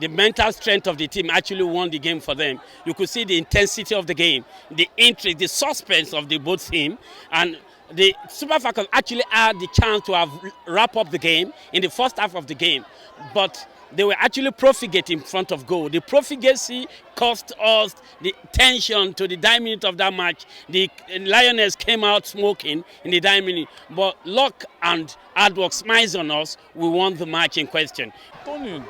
the mental strength of the team actually won the game for them. You could see the intensity of the game, the interest, the suspense of the both team, and the Super Falcons actually had the chance to have wrap up the game in the first half of the game, but they were actually profligate in front of goal. The profligacy cost us the tension to the dying minute of that match. The Lionesses came out smoking in the dying minute, but luck and hard work smiles on us. We won the match in question. Tony.